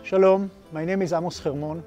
Shalom, my name is Amos Hermon,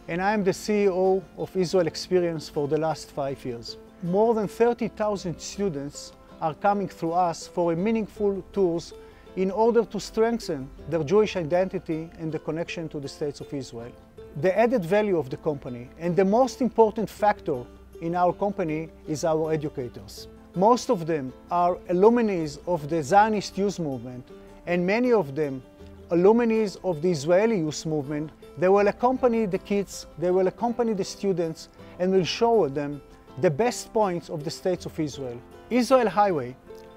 and I am the CEO of Israel Experience for the last 5 years. More than 30,000 students are coming through us for meaningful tours in order to strengthen their Jewish identity and the connection to the States of Israel. The added value of the company and the most important factor in our company is our educators. Most of them are alumni of the Zionist youth movement, and many of them alumni of the Israeli youth movement. They will accompany the kids, they will accompany the students, and will show them the best points of the States of Israel. Israel Highway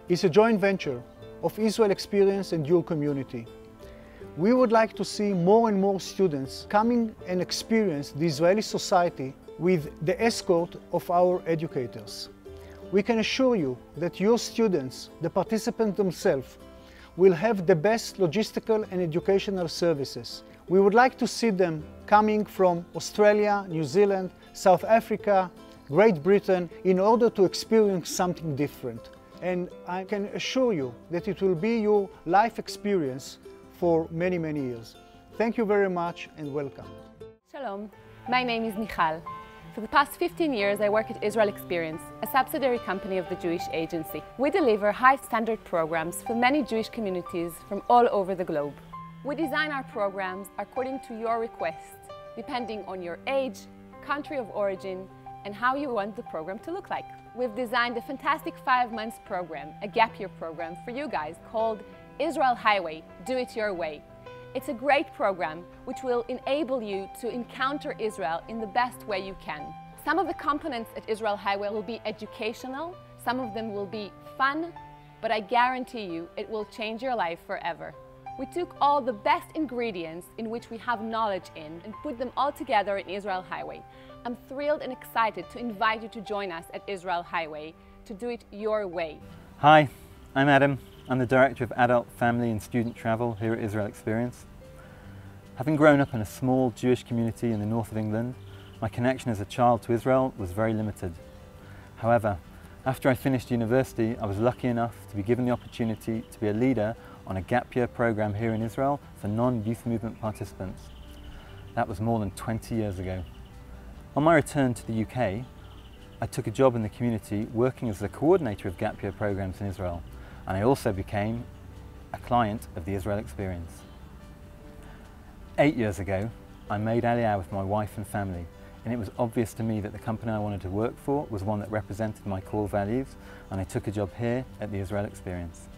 is a joint venture of Israel Experience and your community. We would like to see more and more students coming and experience the Israeli society with the escort of our educators. We can assure you that your students, the participants themselves, will have the best logistical and educational services. We would like to see them coming from Australia, New Zealand, South Africa, Great Britain, in order to experience something different. And I can assure you that it will be your life experience for many, many years. Thank you very much and welcome. Shalom, my name is Michal. For the past 15 years, I work at Israel Experience, a subsidiary company of the Jewish Agency. We deliver high-standard programs for many Jewish communities from all over the globe. We design our programs according to your requests, depending on your age, country of origin, and how you want the program to look like. We've designed a fantastic 5-month program, a gap year program for you guys called Israel Highway, Do It Your Way. It's a great program which will enable you to encounter Israel in the best way you can. Some of the components at Israel Highway will be educational, some of them will be fun, but I guarantee you it will change your life forever. We took all the best ingredients in which we have knowledge in and put them all together in Israel Highway. I'm thrilled and excited to invite you to join us at Israel Highway to do it your way. Hi, I'm Adam. I'm the Director of Adult, Family and Student Travel here at Israel Experience. Having grown up in a small Jewish community in the north of England, my connection as a child to Israel was very limited. However, after I finished university, I was lucky enough to be given the opportunity to be a leader on a gap year program here in Israel for non-youth movement participants. That was more than 20 years ago. On my return to the UK, I took a job in the community working as the coordinator of gap year programs in Israel, and I also became a client of the Israel Experience. 8 years ago, I made Aliyah with my wife and family, and it was obvious to me that the company I wanted to work for was one that represented my core values, and I took a job here at the Israel Experience.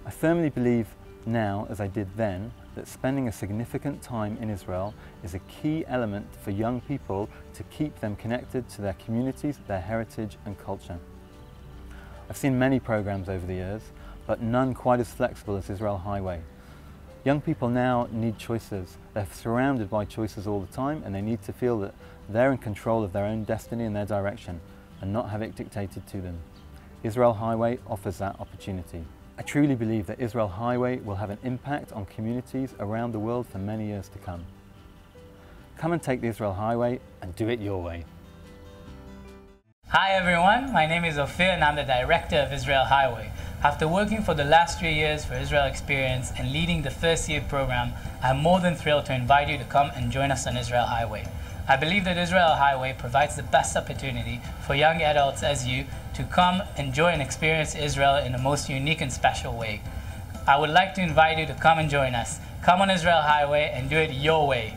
I firmly believe now, as I did then, that spending a significant time in Israel is a key element for young people to keep them connected to their communities, their heritage and culture. I've seen many programs over the years, but none quite as flexible as Israel Highway. Young people now need choices. They're surrounded by choices all the time, and they need to feel that they're in control of their own destiny and their direction, and not have it dictated to them. Israel Highway offers that opportunity. I truly believe that Israel Highway will have an impact on communities around the world for many years to come. Come and take the Israel Highway and do it your way. Hi everyone, my name is Ophir and I'm the Director of Israel Highway. After working for the last 3 years for Israel Experience and leading the first year program, I'm more than thrilled to invite you to come and join us on Israel Highway. I believe that Israel Highway provides the best opportunity for young adults as you to come, enjoy and experience Israel in the most unique and special way. I would like to invite you to come and join us. Come on Israel Highway and do it your way.